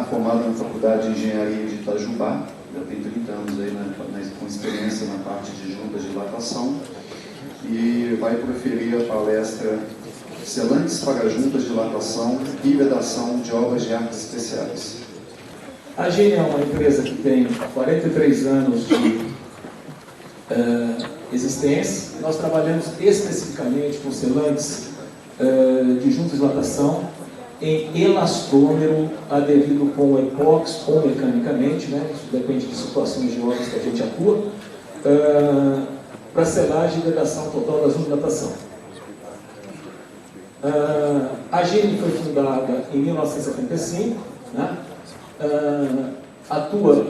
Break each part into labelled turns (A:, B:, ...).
A: formado na Faculdade de Engenharia de Itajubá, já tem 30 anos aí com experiência na parte de juntas de dilatação, e vai proferir a palestra Selantes para Juntas de Dilatação e Vedação de Obras de Artes Especiais.
B: A Gine é uma empresa que tem 43 anos de existência. Nós trabalhamos especificamente com selantes de juntas de dilatação em elastômero aderido com epóxi ou mecanicamente, né? Isso depende de situações de obras que a gente atua, para selagem e vedação total da junta de dilatação. A Gine foi fundada em 1975, né? Atua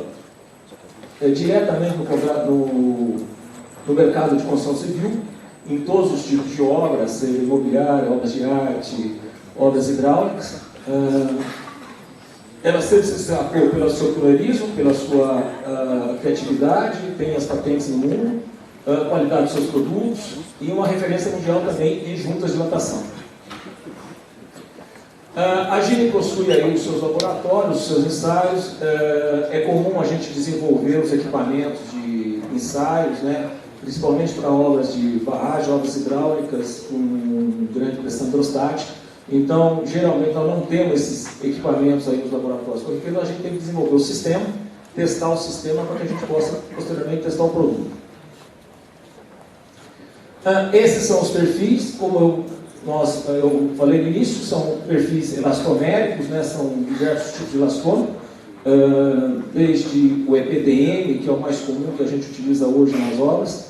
B: diretamente no mercado de construção civil, em todos os tipos de obras, seja imobiliária, obras de arte, obras hidráulicas. Ela sempre se destacou pelo seu pluralismo, pela sua criatividade, tem as patentes no mundo, qualidade dos seus produtos e uma referência mundial também em juntas de dilatação. A Gine possui aí os seus laboratórios, os seus ensaios. É comum a gente desenvolver os equipamentos de ensaios, né? Principalmente para obras de barragem, obras hidráulicas com grande pressão hidrostática. Então, geralmente, nós não temos esses equipamentos aí nos laboratórios, porque a gente tem que desenvolver o sistema, testar o sistema para que a gente possa, posteriormente, testar o produto. Esses são os perfis, como eu falei no início, são perfis elastoméricos, né? São diversos tipos de elastômero, desde o EPDM, que é o mais comum que a gente utiliza hoje nas obras,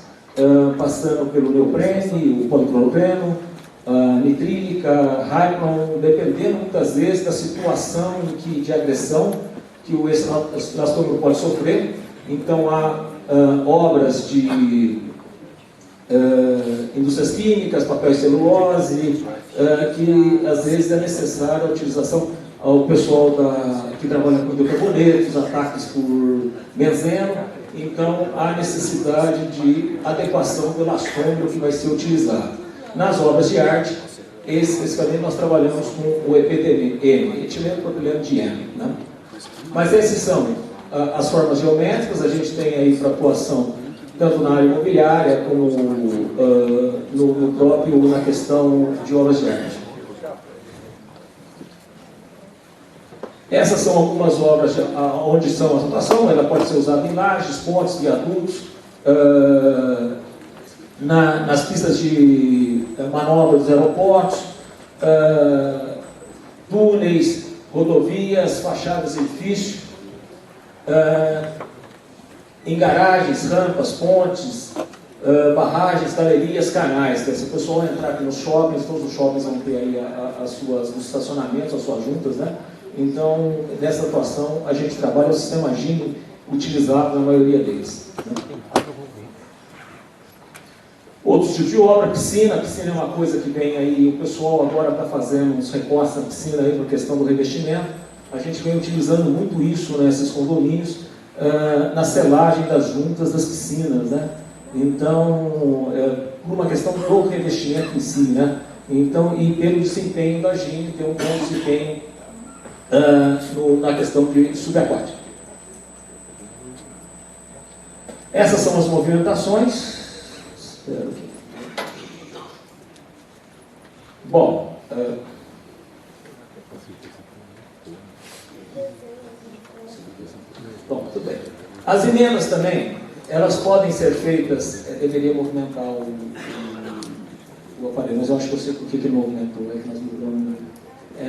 B: passando pelo neoprene, o policloropreno, nitrílica, Hypron, dependendo muitas vezes da situação de agressão que o elastômero pode sofrer. Então há obras de indústrias químicas, papel e celulose, que às vezes é necessária a utilização ao pessoal que trabalha com hidrocarbonetos, ataques por benzeno. Então há necessidade de adequação do elastômero que vai ser utilizado. Nas obras de arte, especificamente nós trabalhamos com o EPDM, etileno propileno dieno, né? Mas essas são as formas geométricas. A gente tem aí para atuação tanto na área imobiliária como na questão de obras de arte. Essas são algumas obras onde são a atuação. Ela pode ser usada em lajes, pontes, viadutos, nas pistas de manobra dos aeroportos, túneis, rodovias, fachadas de edifícios, em garagens, rampas, pontes, barragens, galerias, canais. Se o pessoal entrar aqui nos shoppings, todos os shoppings vão ter aí os estacionamentos, as suas juntas, né? Então, nessa atuação, a gente trabalha o sistema Gine utilizado na maioria deles, né? Outros tipos de obra, piscina. A piscina é uma coisa que vem aí, o pessoal agora está fazendo uns recortes na piscina aí por questão do revestimento. A gente vem utilizando muito isso nesses condomínios, na selagem das juntas das piscinas, né? Então, por uma questão do revestimento em si, né? Então, e pelo desempenho da Gine, tem um bom desempenho na questão de subaquática. Essas são as movimentações. Bom, tudo bem. As emendas também, elas podem ser feitas, deveria movimentar o aparelho, mas eu acho que eu sei por que ele movimentou, é que nós mudamos.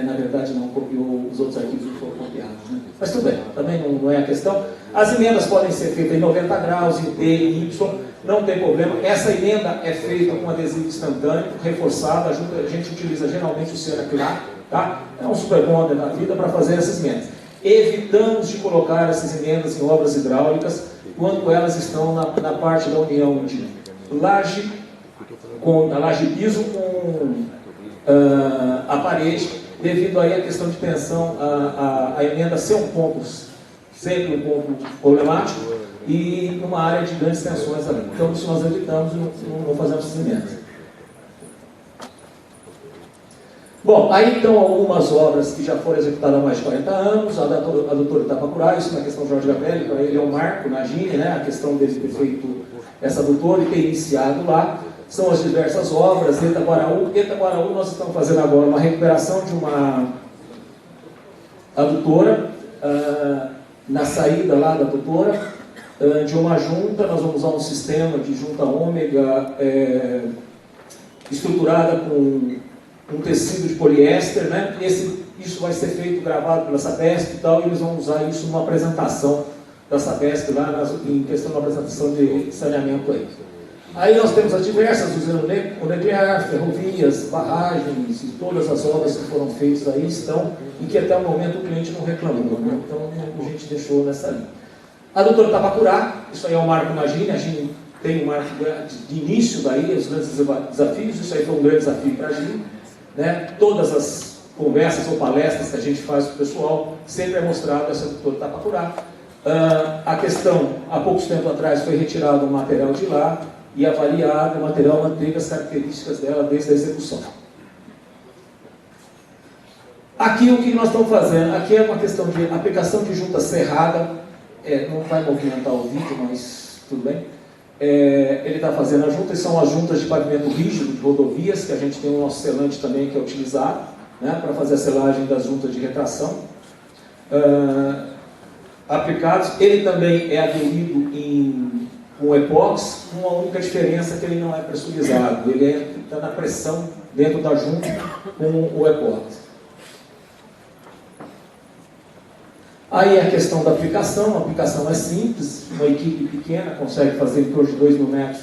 B: Na verdade não copiou os outros arquivos que foram copiados, né? Mas tudo bem, também não é a questão. As emendas podem ser feitas em 90 graus, em T, em Y, não tem problema. Essa emenda é feita com adesivo instantâneo, reforçado. A gente utiliza geralmente o Ceracrilar, tá? É um super bonder na vida para fazer essas emendas. Evitamos de colocar essas emendas em obras hidráulicas quando elas estão na parte da união de laje, a laje piso com a parede, devido aí à questão de tensão, a emenda ser um ponto, sempre um ponto problemático, e numa área de grandes tensões ali. Então, isso nós evitamos e não fazemos essas emendas. Bom, aí então algumas obras que já foram executadas há mais de 40 anos, a doutora Itapacurá, isso na questão do Jorge Gabelli, para ele é um marco na Gine, né? A questão dele ter feito essa doutora e ter iniciado lá, são as diversas obras, Itaguaraú. Itaguaraú nós estamos fazendo agora uma recuperação de uma adutora, na saída lá da adutora, de uma junta, nós vamos usar um sistema de junta ômega estruturada com um tecido de poliéster, né? Isso vai ser feito, gravado pela Sabesp e tal, e eles vão usar isso numa apresentação da Sabesp lá, em questão da apresentação de saneamento aí. Aí nós temos as diversas, usando o nuclear, ferrovias, barragens, e todas as obras que foram feitas aí estão, e que até o momento o cliente não reclamou, né? Então a gente deixou nessa linha. A doutora Itapacurá, isso aí é um marco na Gine, a Gine tem um marco de início daí, os grandes desafios, isso aí foi um grande desafio para a Gine, né? Todas as conversas ou palestras que a gente faz com o pessoal, sempre é mostrado essa doutora Itapacurá. A questão, há poucos tempos atrás, foi retirado o material de lá e avaliado, o material manteve as características dela desde a execução. Aqui o que nós estamos fazendo? Aqui é uma questão de aplicação de junta cerrada, não vai movimentar o vídeo, mas tudo bem. Ele está fazendo a junta, e são as juntas de pavimento rígido de rodovias, que a gente tem um nosso selante também que é utilizado, né, para fazer a selagem das juntas de retração. Aplicados, ele também é aderido com epóxi, com a única diferença que ele não é pressurizado, ele está na pressão dentro da junta com o epóxi. Aí a questão da aplicação, a aplicação é simples, uma equipe pequena consegue fazer em torno de 2.000 metros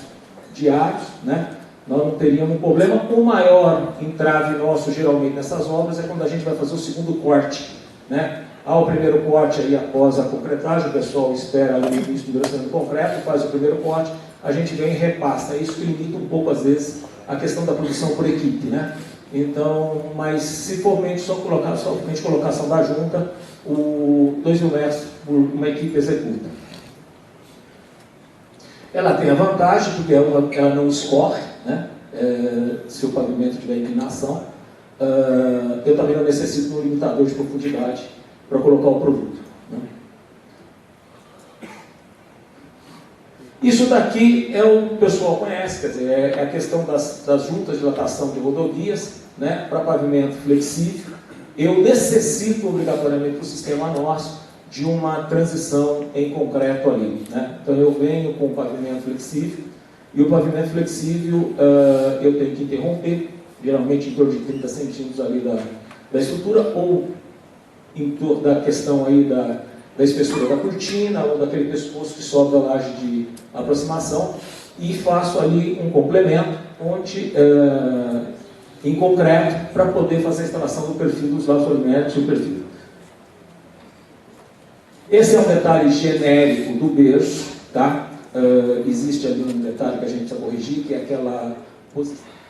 B: diários, né? Nós não teríamos um problema. O maior entrave nosso, geralmente, nessas obras, é quando a gente vai fazer o segundo corte, né? Há o primeiro corte aí após a concretagem, o pessoal espera ali o início do duração do concreto, faz o primeiro corte, a gente vem e repassa. Isso que limita um pouco, às vezes, a questão da produção por equipe, né? Então, mas se for somente colocação da junta, o 2.000 metros por uma equipe executa. Ela tem a vantagem, porque ela não escorre, né? Se o pavimento tiver inclinação. Eu também não necessito de um limitador de profundidade para colocar o produto, né? Isso daqui o pessoal conhece, quer dizer, é a questão das juntas de dilatação de rodovias, né, para pavimento flexível. Eu necessito obrigatoriamente para o sistema nosso de uma transição em concreto ali, né? Então eu venho com o pavimento flexível, e o pavimento flexível eu tenho que interromper, geralmente em torno de 30 centímetros ali da estrutura, ou em torno da questão aí da espessura da cortina, ou daquele pescoço que sobe da laje de aproximação, e faço ali um complemento, onde em concreto, para poder fazer a instalação do perfil dos laços polimétricos e o perfil. Esse é um detalhe genérico do berço, tá? Existe ali um detalhe que a gente precisa corrigir, que é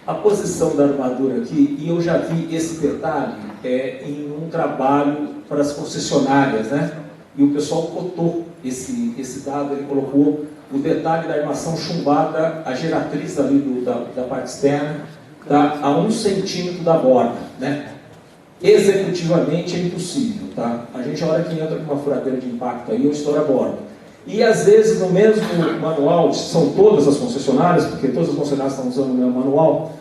B: a posição da armadura aqui, e eu já vi esse detalhe em um trabalho para as concessionárias, né? E o pessoal cotou esse dado, ele colocou o detalhe da armação chumbada, a geratriz ali da parte externa, tá a 1 centímetro da borda, né? Executivamente é impossível, tá? A gente, a hora que entra com uma furadeira de impacto aí, eu estouro a borda. E às vezes no mesmo manual, são todas as concessionárias, porque todas as concessionárias estão usando o mesmo manual,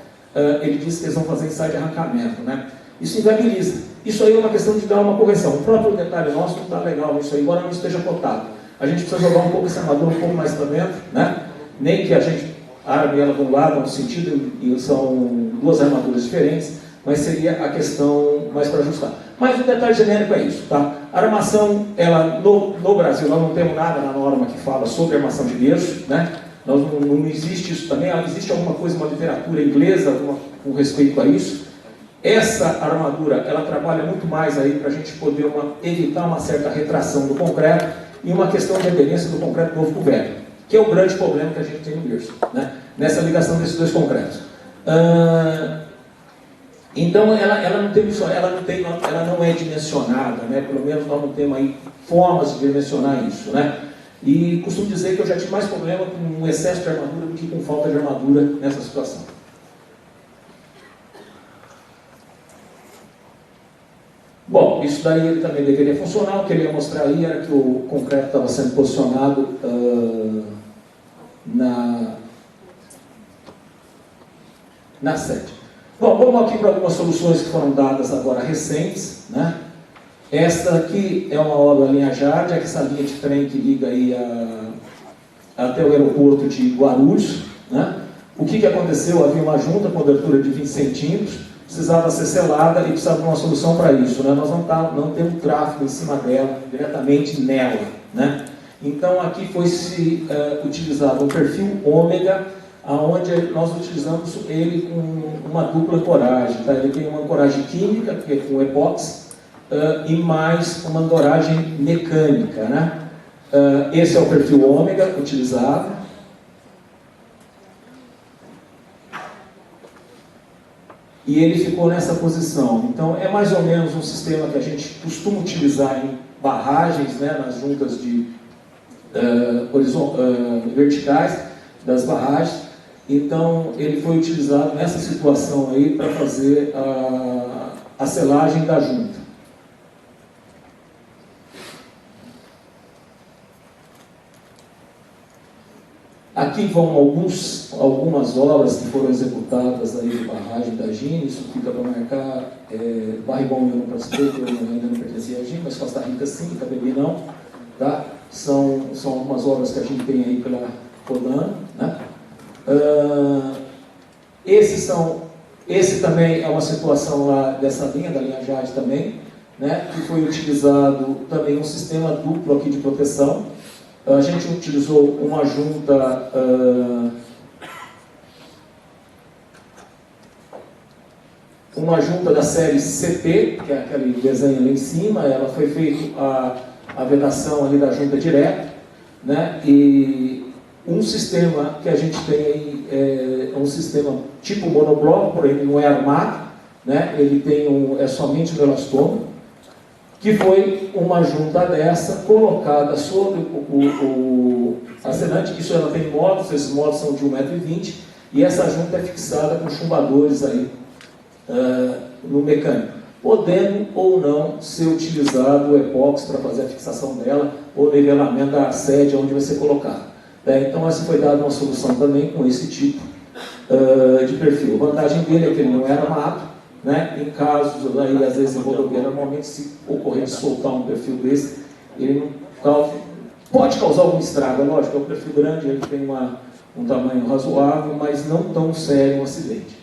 B: ele diz que eles vão fazer ensaio de arrancamento, né? Isso inviabiliza. Isso aí é uma questão de dar uma correção. O próprio detalhe nosso não está legal nisso aí, embora não esteja cotado. A gente precisa jogar um pouco essa armadura um pouco mais para dentro, né? Nem que a gente arme ela de um lado, no sentido, e são duas armaduras diferentes, mas seria a questão mais para ajustar. Mas o detalhe genérico é isso, tá? A armação, ela, no Brasil, nós não temos nada na norma que fala sobre armação de berço, né? Não existe isso também, existe alguma coisa, uma literatura inglesa com respeito a isso. Essa armadura, ela trabalha muito mais aí para a gente poder evitar uma certa retração do concreto e uma questão de aderência do concreto novo com o velho, que é o grande problema que a gente tem no berço, né? Nessa ligação desses dois concretos. Então ela não tem isso, ela não é dimensionada, né? Pelo menos nós não temos aí formas de dimensionar isso, né? E costumo dizer que eu já tive mais problema com um excesso de armadura do que com falta de armadura nessa situação. Bom, isso daí ele também deveria funcionar. O que ele ia mostrar aí era que o concreto estava sendo posicionado na sede. Bom, vamos aqui para algumas soluções que foram dadas agora recentes, né? Esta aqui é uma obra linha Jade, é essa linha de trem que liga aí até o aeroporto de Guarulhos, né? O que aconteceu? Havia uma junta com abertura de 20 centímetros, precisava ser selada e precisava de uma solução para isso, né? Nós não temos tráfego em cima dela, diretamente nela, né? Então aqui foi-se utilizado um perfil ômega, onde nós utilizamos ele com uma dupla ancoragem, tá? Ele tem uma ancoragem química, que é com epóxi, e mais uma ancoragem mecânica, né? Esse é o perfil ômega utilizado. E ele ficou nessa posição. Então, é mais ou menos um sistema que a gente costuma utilizar em barragens, né, nas juntas verticais das barragens. Então, ele foi utilizado nessa situação aí para fazer a selagem da junta. Aqui vão algumas obras que foram executadas aí de barragem da GIN, isso fica para marcar. Barribão eu não participei, eu ainda não pertencia à GIN, mas Costa Rica sim, Cabeli não. Tá? São algumas obras que a gente tem aí pela Codan, né? Esse também é uma situação lá dessa linha, da linha Jade também, né? Que foi utilizado também um sistema duplo aqui de proteção. A gente utilizou uma junta da série CP, que é aquele desenho ali em cima. Ela foi feita a vedação ali da junta direto, né? E um sistema que a gente tem aí é um sistema tipo monobloco, porém ele não é armado, né? Ele tem é somente um elastômetro, que foi uma junta dessa colocada sobre o acenante. Isso ela tem modos, esses modos são de 1,20 m, e essa junta é fixada com chumbadores aí no mecânico, podendo ou não ser utilizado o epóxi para fazer a fixação dela, ou o nivelamento da sede onde vai ser colocado. Então essa foi dada uma solução também com esse tipo de perfil. A vantagem dele é que ele não era armado, né? Em casos, aí, às vezes em rodovia, normalmente se ocorrer de soltar um perfil desse, ele não pode causar algum estrago, é lógico, é um perfil grande, ele tem um tamanho razoável, mas não tão sério um acidente.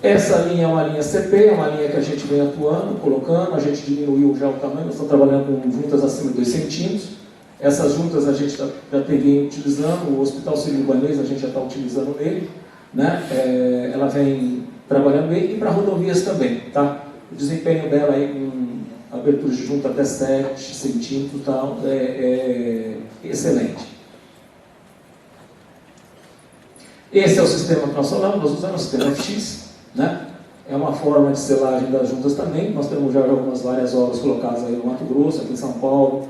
B: Essa linha é uma linha CP, é uma linha que a gente vem atuando, colocando, a gente diminuiu já o tamanho, nós estamos trabalhando com juntas acima de 2 centímetros. Essas juntas a gente já vem utilizando, o Hospital Sírio-Libanês a gente já está utilizando nele, né? Ela vem trabalhando ele, e para rodovias também, tá? O desempenho dela aí com abertura de junta até 7 centímetros tá, é excelente. Esse é o sistema que nós falamos, nós usamos o sistema FX, né? É uma forma de selagem das juntas também. Nós temos já várias obras colocadas aí no Mato Grosso, aqui em São Paulo,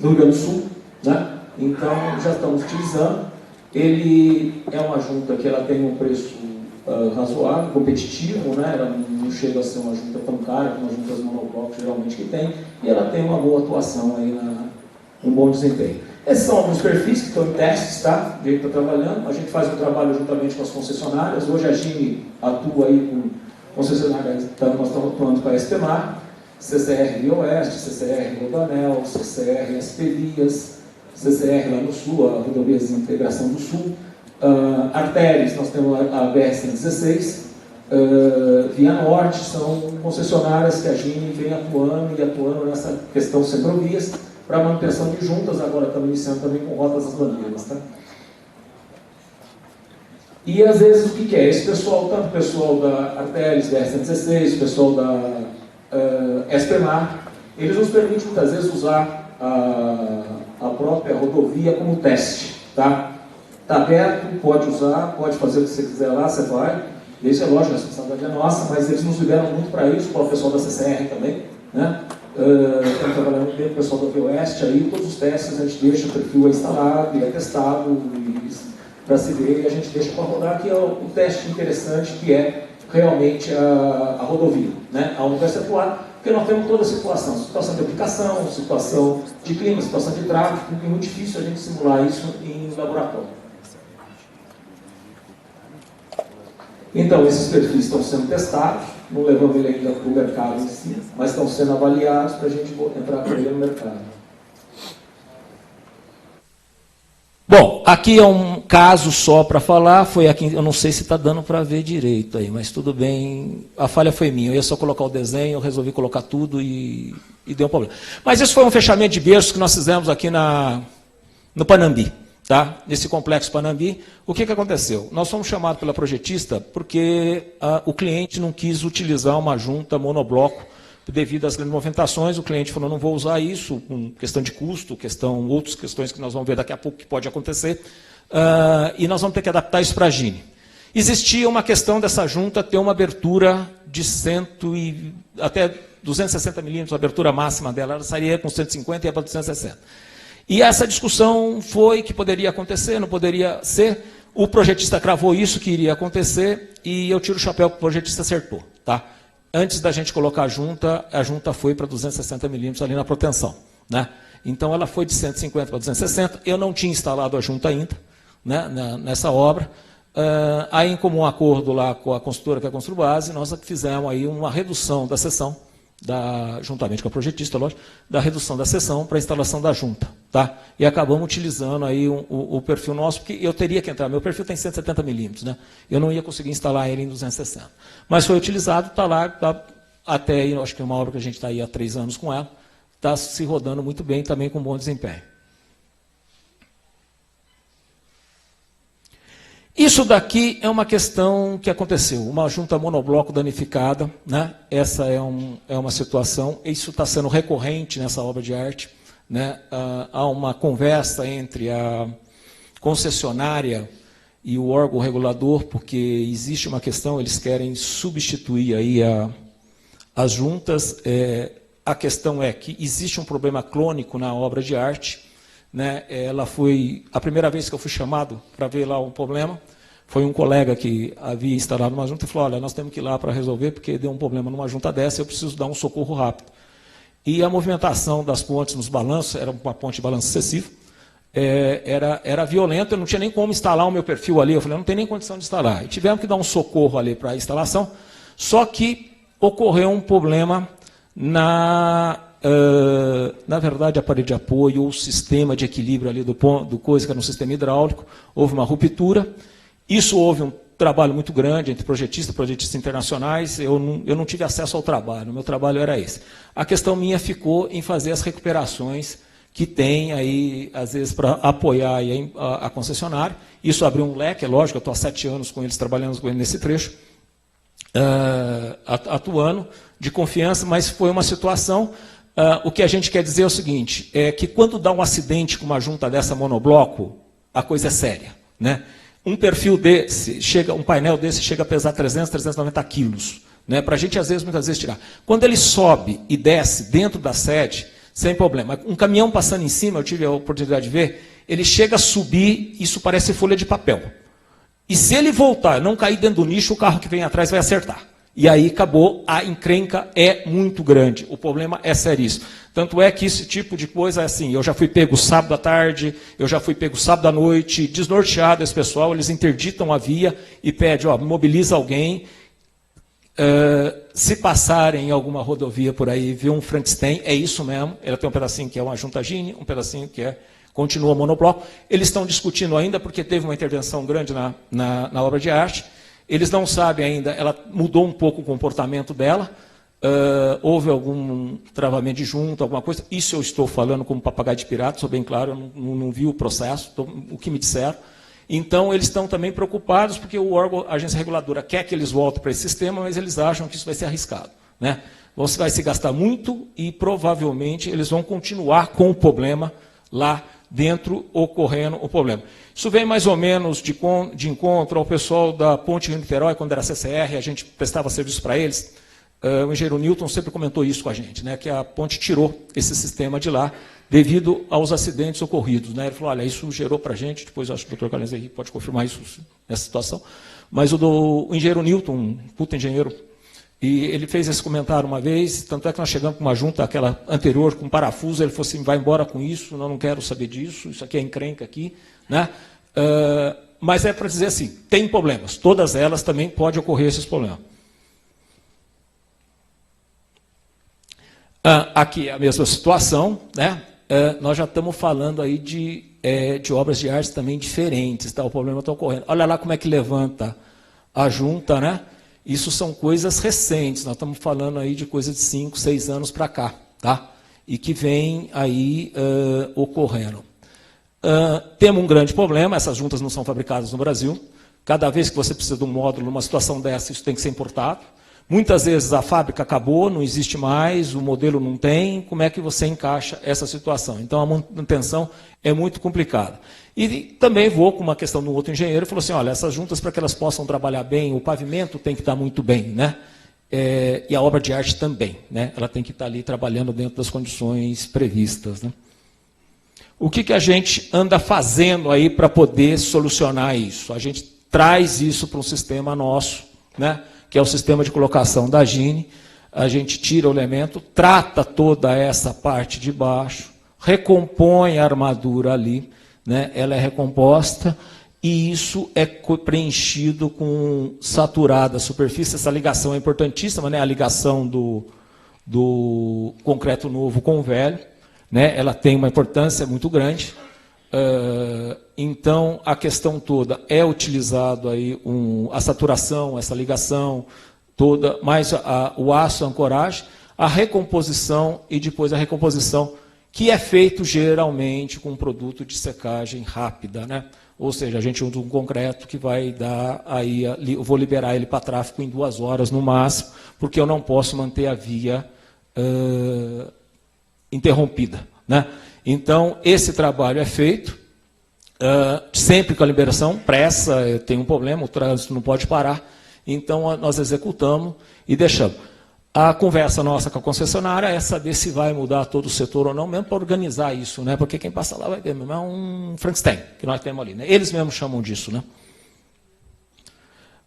B: no Rio Grande do Sul, né? Então já estamos utilizando. Ele é uma junta que ela tem um preço razoável, competitivo, né? Ela não chega a ser uma junta tão cara como as juntas monoblocos geralmente que tem, e ela tem uma boa atuação aí, um bom desempenho. Esses são alguns perfis que estão em testes, tá? De que está trabalhando. A gente faz um trabalho juntamente com as concessionárias. Hoje a GIN atua aí com concessionárias, nós estamos atuando com a SPMar, CCR Rio Oeste, CCR Rodanel, CCR SP Vias, CCR lá no Sul, a Rodovias de Integração do Sul, artérias, nós temos a BR-116, Via Norte, são concessionárias que a GIN vem atuando nessa questão centrovias, para manutenção de juntas. Agora estamos iniciando também com rotas das bandeiras. Tá? E às vezes o que é? Esse pessoal, tanto o pessoal da artérias, BR-116, o pessoal da SPMar, eles nos permitem muitas vezes usar a própria rodovia como teste. Está aberto, pode usar, pode fazer o que você quiser lá, você vai. Isso é lógico, a responsabilidade é nossa, mas eles nos liberam muito para isso, para o pessoal da CCR também. Né? Estamos trabalhando dentro do pessoal do Oeste, aí todos os testes a gente deixa o perfil instalado e é testado para se ver, e a gente deixa para rodar, que é o teste interessante, que é realmente a rodovia, né? Aonde vai ser atuado, porque nós temos toda a situação de aplicação, situação de clima, situação de tráfego, é muito difícil a gente simular isso em laboratório. Então, esses perfis estão sendo testados, não levamos ele ainda para o mercado em si, mas estão sendo avaliados para a gente entrar com ele no mercado. Bom, aqui é um caso só para falar, foi aqui, eu não sei se está dando para ver direito aí, mas tudo bem, a falha foi minha, eu ia só colocar o desenho, eu resolvi colocar tudo e deu um problema. Mas isso foi um fechamento de berço que nós fizemos aqui no Panambi, tá? Nesse complexo Panambi. O que aconteceu? Nós fomos chamados pela projetista porque o cliente não quis utilizar uma junta monobloco devido às grandes movimentações. O cliente falou, não vou usar isso, com questão de custo, outras questões que nós vamos ver daqui a pouco que pode acontecer, e nós vamos ter que adaptar isso para a Gini. Existia uma questão dessa junta ter uma abertura de até 260 milímetros, a abertura máxima dela, ela sairia com 150 e ia para 260. E essa discussão foi que poderia acontecer, não poderia ser. O projetista cravou isso, que iria acontecer, e eu tiro o chapéu que o projetista acertou, tá? Antes da gente colocar a junta foi para 260 milímetros ali na proteção, né? Então ela foi de 150 para 260, eu não tinha instalado a junta ainda, né, nessa obra. Aí, em comum acordo lá com a construtora, que é a Construbase, nós fizemos aí uma redução da seção, juntamente com a projetista, lógico, da redução da seção para a instalação da junta, tá? E acabamos utilizando aí o perfil nosso, porque eu teria que entrar, meu perfil tem 170 milímetros, né? Eu não ia conseguir instalar ele em 260. Mas foi utilizado, está lá, tá, até aí, acho que é uma obra que a gente está aí há 3 anos com ela, está se rodando muito bem, também com bom desempenho. Isso daqui é uma questão que aconteceu, uma junta monobloco danificada, né? Essa é uma situação, isso está sendo recorrente nessa obra de arte, né? Há uma conversa entre a concessionária e o órgão regulador, porque existe uma questão, eles querem substituir aí as juntas. A questão é que existe um problema crônico na obra de arte, né? Ela foi a primeira vez que eu fui chamado para ver lá um problema, foi um colega que havia instalado uma junta e falou, olha, nós temos que ir lá para resolver, porque deu um problema numa junta dessa, eu preciso dar um socorro rápido. E a movimentação das pontes nos balanços, era uma ponte de balanço excessivo, era violenta, eu não tinha nem como instalar o meu perfil ali, eu falei, não tem nem condição de instalar. E tivemos que dar um socorro ali para a instalação, só que ocorreu um problema na verdade, a parede de apoio, ou o sistema de equilíbrio ali do coisa, que era um sistema hidráulico, houve uma ruptura. Isso houve um trabalho muito grande entre projetistas internacionais, eu não tive acesso ao trabalho, o meu trabalho era esse. A questão minha ficou em fazer as recuperações que tem aí, às vezes, para apoiar aí a concessionária. Isso abriu um leque, é lógico, eu estou há 7 anos com eles, trabalhando com eles nesse trecho, atuando de confiança, mas foi uma situação. O que a gente quer dizer é o seguinte, é que quando dá um acidente com uma junta dessa monobloco, a coisa é séria, né? Um perfil desse, um painel desse chega a pesar 300, 390 quilos, né? Para a gente, muitas vezes, tirar. Quando ele sobe e desce dentro da sede, sem problema. Um caminhão passando em cima, eu tive a oportunidade de ver, ele chega a subir, isso parece folha de papel. E se ele voltar, não cair dentro do nicho, o carro que vem atrás vai acertar. E aí acabou, a encrenca é muito grande. O problema é seríssimo. Tanto é que esse tipo de coisa é assim, eu já fui pego sábado à tarde, eu já fui pego sábado à noite, desnorteado esse pessoal, eles interditam a via e pedem, mobiliza alguém. Se passarem em alguma rodovia por aí, viu um Frankenstein, é isso mesmo, ela tem um pedacinho que é uma junta Gini, um pedacinho que continua monobloco. Eles estão discutindo ainda, porque teve uma intervenção grande na obra de arte. Eles não sabem ainda, ela mudou um pouco o comportamento dela, houve algum travamento de junta, alguma coisa. Isso eu estou falando como papagaio de pirata, sou bem claro, eu não vi o processo, o que me disseram. Então, eles estão também preocupados, porque o órgão, a agência reguladora, quer que eles voltem para esse sistema, mas eles acham que isso vai ser arriscado, né? Você vai se gastar muito e, provavelmente, eles vão continuar com o problema lá dentro, ocorrendo o problema. Isso vem mais ou menos de encontro ao pessoal da Ponte Rio-Niterói, quando era CCR, a gente prestava serviço para eles. o engenheiro Newton sempre comentou isso com a gente, né, que a ponte tirou esse sistema de lá devido aos acidentes ocorridos. Né? Ele falou, olha, isso gerou para a gente, depois acho que o doutor Carlinhos aí pode confirmar isso nessa situação, mas o engenheiro Newton, um puta engenheiro, e ele fez esse comentário uma vez, tanto é que nós chegamos com uma junta, aquela anterior, com parafuso, ele falou assim, vai embora com isso, eu não quero saber disso, isso aqui é encrenca aqui, né? Mas é para dizer assim, tem problemas, todas elas também pode ocorrer esses problemas. Aqui é a mesma situação, né? Nós já estamos falando aí de obras de arte também diferentes, tá? O problema está ocorrendo. Olha lá como é que levanta a junta, né? Isso são coisas recentes, nós estamos falando aí de coisa de 5, 6 anos para cá, tá? E que vem aí ocorrendo. Temos um grande problema, essas juntas não são fabricadas no Brasil. Cada vez que você precisa de um módulo, numa situação dessa, isso tem que ser importado. Muitas vezes a fábrica acabou, não existe mais, o modelo não tem, como é que você encaixa essa situação? Então a manutenção é muito complicada. E também vou com uma questão de um outro engenheiro, falou assim, olha, essas juntas para que elas possam trabalhar bem, o pavimento tem que estar muito bem, né? E a obra de arte também, né? Ela tem que estar ali trabalhando dentro das condições previstas, né? O que a gente anda fazendo aí para poder solucionar isso? A gente traz isso para um sistema nosso, né? Que é o sistema de colocação da Gine, a gente tira o elemento, trata toda essa parte de baixo, recompõe a armadura ali, né? Ela é recomposta e isso é preenchido com saturada a superfície. Essa ligação é importantíssima, né? A ligação do concreto novo com o velho, né? Ela tem uma importância muito grande. Então, a questão toda é utilizado aí a saturação, essa ligação toda, mais o aço, a ancoragem, a recomposição e depois a recomposição, que é feito geralmente com um produto de secagem rápida, né? Ou seja, a gente usa um concreto que vai dar aí, eu vou liberar ele para tráfego em 2 horas no máximo, porque eu não posso manter a via interrompida, né? Então, esse trabalho é feito, sempre com a liberação, pressa, tem um problema, o trânsito não pode parar, então nós executamos e deixamos. A conversa nossa com a concessionária é saber se vai mudar todo o setor ou não, mesmo para organizar isso, né? Porque quem passa lá vai ver, mesmo é um Frankenstein que nós temos ali, né? Eles mesmos chamam disso, né?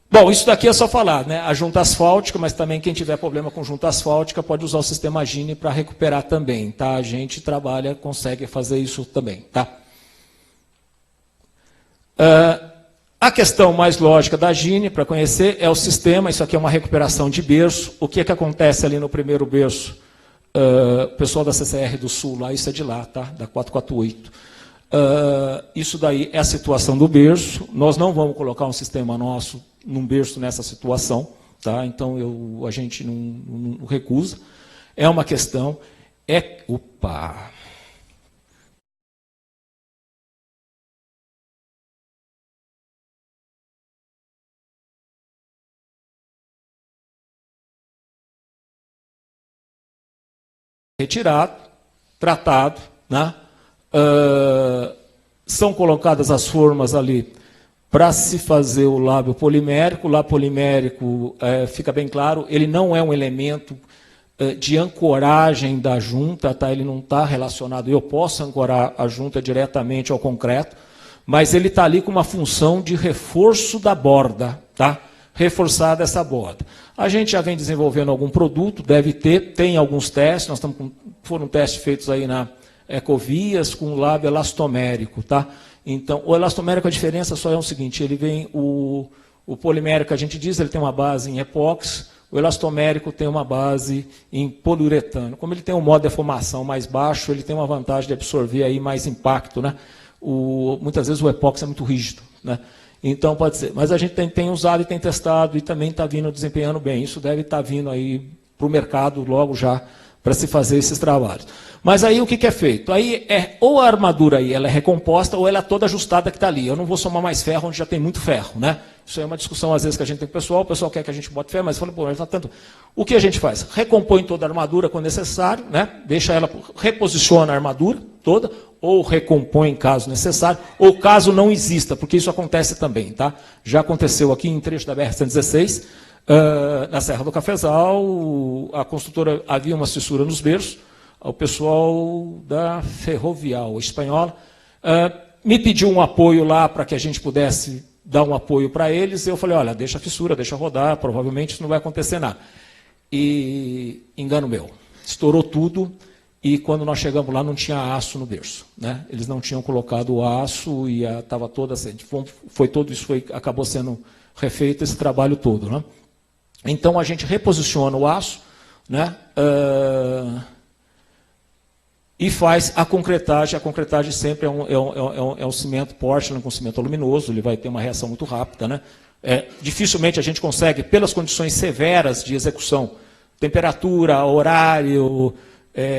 B: Bom, isso daqui é só falar, né? A junta asfáltica, mas também quem tiver problema com junta asfáltica pode usar o sistema Gine para recuperar também, tá? A gente trabalha, consegue fazer isso também, tá? A questão mais lógica da Gine, para conhecer, é o sistema. Isso aqui é uma recuperação de berço. O que é que acontece ali no primeiro berço? O pessoal da CCR do Sul, lá, isso é de lá, tá? Da 448. Isso daí é a situação do berço. Nós não vamos colocar um sistema nosso num berço nessa situação, tá? Então a gente não recusa. É uma questão. Opa! Retirado, tratado, né? São colocadas as formas ali para se fazer o lábio polimérico. O lábio polimérico, fica bem claro, ele não é um elemento de ancoragem da junta, tá? Ele não está relacionado, eu posso ancorar a junta diretamente ao concreto, mas ele está ali com uma função de reforço da borda, tá? Reforçada essa borda. A gente já vem desenvolvendo algum produto, deve ter, tem alguns testes, foram testes feitos aí na Ecovias com o lábio elastomérico, tá? Então, o elastomérico, a diferença só é o seguinte, ele vem, o polimérico, a gente diz, ele tem uma base em epóxi, o elastomérico tem uma base em poliuretano. Como ele tem um modo de deformação mais baixo, ele tem uma vantagem de absorver aí mais impacto, né? Muitas vezes o epóxi é muito rígido, né? Então, pode ser. Mas a gente tem usado e tem testado e também está vindo desempenhando bem. Isso deve estar vindo aí para o mercado logo já para se fazer esses trabalhos. Mas aí o que é feito? Aí ou a armadura aí, ela é recomposta ou ela é toda ajustada que está ali. Eu não vou somar mais ferro onde já tem muito ferro, né? Isso é uma discussão às vezes que a gente tem com o pessoal quer que a gente bote ferro, mas fala, pô, mas tá tanto. O que a gente faz? Recompõe toda a armadura quando necessário, né? Deixa ela, reposiciona a armadura toda, ou recompõe caso necessário, ou caso não exista, porque isso acontece também, tá? Já aconteceu aqui em trecho da BR-116,
C: na Serra do Cafezal, a construtora havia uma fissura nos berços, o pessoal da Ferrovial espanhola me pediu um apoio lá para que a gente pudesse dar um apoio para eles. Eu falei, olha, deixa a fissura, deixa rodar, provavelmente isso não vai acontecer nada. E engano meu, estourou tudo e quando nós chegamos lá não tinha aço no berço, né? Eles não tinham colocado o aço e estava toda assim, acabou sendo refeito esse trabalho todo, né? Então a gente reposiciona o aço, né? E faz a concretagem. A concretagem sempre é um cimento Portland com cimento aluminoso, ele vai ter uma reação muito rápida, né? Dificilmente a gente consegue, pelas condições severas de execução, temperatura, horário,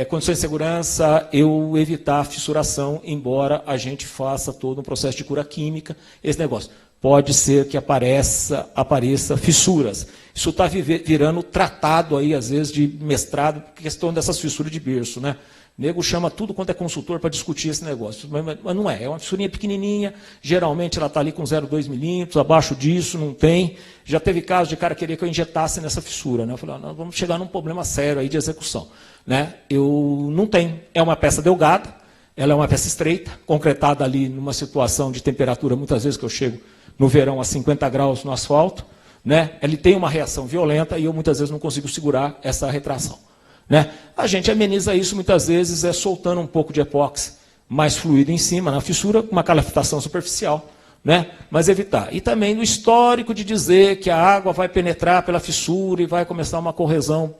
C: condições de segurança, eu evitar a fissuração, embora a gente faça todo um processo de cura química, esse negócio. Pode ser que apareça fissuras. Isso está virando tratado aí, às vezes, de mestrado, questão dessas fissuras de berço, né? O nego chama tudo quanto é consultor para discutir esse negócio. Mas não é uma fissurinha pequenininha, geralmente ela está ali com 0,2 milímetros, abaixo disso não tem. Já teve caso de cara querer que eu injetasse nessa fissura, né? Eu falei, nós vamos chegar num problema sério aí de execução, né? Eu não tenho. É uma peça delgada, ela é uma peça estreita, concretada ali numa situação de temperatura, muitas vezes que eu chego no verão a 50 graus no asfalto, né? Ele tem uma reação violenta e eu muitas vezes não consigo segurar essa retração, né? A gente ameniza isso muitas vezes soltando um pouco de epóxi mais fluido em cima, na fissura, com uma calafetação superficial, né? Mas evitar. E também no histórico de dizer que a água vai penetrar pela fissura e vai começar uma corrosão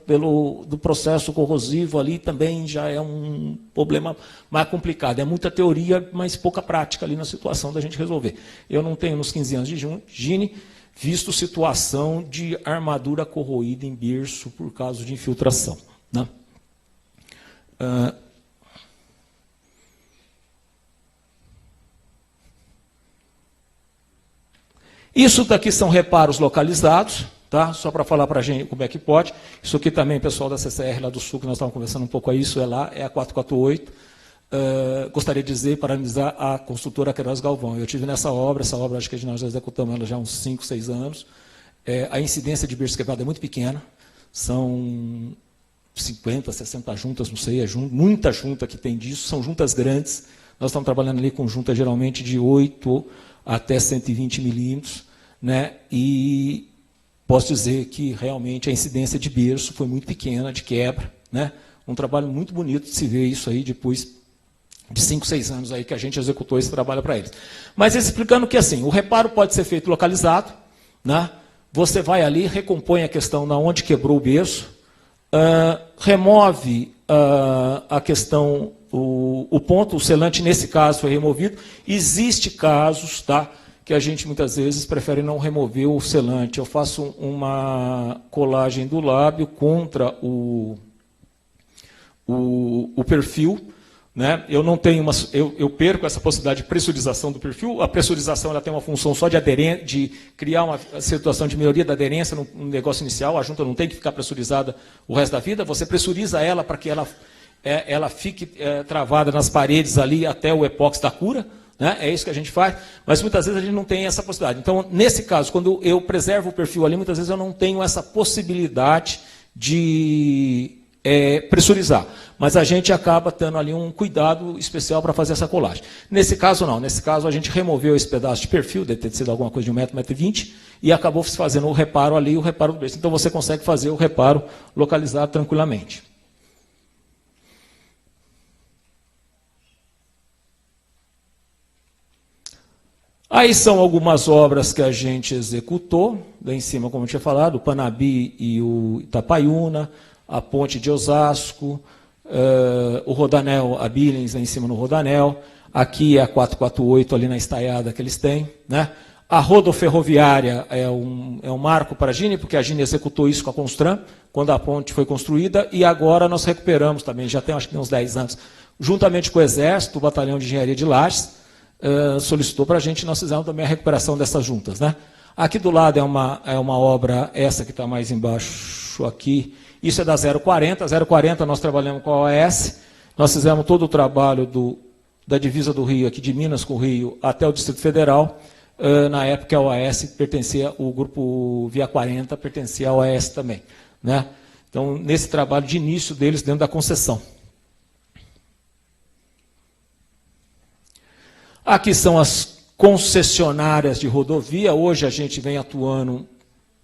C: do processo corrosivo ali, também já é um problema mais complicado. É muita teoria, mas pouca prática ali na situação da gente resolver. Eu não tenho, nos 15 anos de Gini, visto situação de armadura corroída em berço por causa de infiltração, né? Isso daqui são reparos localizados, tá? Só para falar para a gente como é que pode. Isso aqui também, pessoal da CCR lá do Sul, que nós estávamos conversando um pouco aí, isso é lá, é a 448. Gostaria de dizer, parabenizar a construtora Queiroz Galvão. Eu tive nessa obra, essa obra acho que nós já executamos ela já há uns 5, 6 anos. A incidência de berço quebrado é muito pequena, são 50, 60 juntas, não sei, muita junta que tem disso, são juntas grandes. Nós estamos trabalhando ali com junta geralmente de 8 até 120 milímetros, né? E posso dizer que realmente a incidência de berço foi muito pequena, de quebra, né? Um trabalho muito bonito de se ver isso aí depois de 5, 6 anos aí que a gente executou esse trabalho para eles. Mas explicando que assim, o reparo pode ser feito localizado, né? Você vai ali, recompõe a questão na onde quebrou o berço, remove a questão, o ponto, o selante nesse caso foi removido. Existe casos, tá, que a gente muitas vezes prefere não remover o selante. Eu faço uma colagem do lábio contra o perfil, né? Eu não tenho eu perco essa possibilidade de pressurização do perfil. A pressurização ela tem uma função só de criar uma situação de melhoria da aderência no negócio inicial. A junta não tem que ficar pressurizada o resto da vida. Você pressuriza ela para que ela fique travada nas paredes ali até o epóxi da cura, né? É isso que a gente faz, mas muitas vezes a gente não tem essa possibilidade. Então, nesse caso, quando eu preservo o perfil ali, muitas vezes eu não tenho essa possibilidade de pressurizar, mas a gente acaba tendo ali um cuidado especial para fazer essa colagem. Nesse caso não, nesse caso a gente removeu esse pedaço de perfil, deve ter sido alguma coisa de 1 metro, 1,20 m, e acabou fazendo o reparo ali, o reparo do berço. Então você consegue fazer o reparo localizado tranquilamente. Aí são algumas obras que a gente executou, lá em cima, como eu tinha falado, o Panabi e o Itapaiúna, a ponte de Osasco, o Rodanel, a Billings lá em cima no Rodanel, aqui é a 448 ali na estaiada que eles têm, né? A rodoferroviária é um marco para a Gini, porque a Gini executou isso com a Constran, quando a ponte foi construída, e agora nós recuperamos também, já tem acho que uns 10 anos, juntamente com o Exército, o Batalhão de Engenharia de Lages, solicitou para a gente, nós fizemos também a recuperação dessas juntas, né? Aqui do lado é uma obra, essa que está mais embaixo aqui, isso é da 040, 040 nós trabalhamos com a OAS, nós fizemos todo o trabalho da divisa do Rio, aqui de Minas com o Rio, até o Distrito Federal, Na época, a OAS pertencia, o grupo Via 40 pertencia à OAS também, né? Então, nesse trabalho de início deles dentro da concessão. Aqui são as concessionárias de rodovia. Hoje a gente vem atuando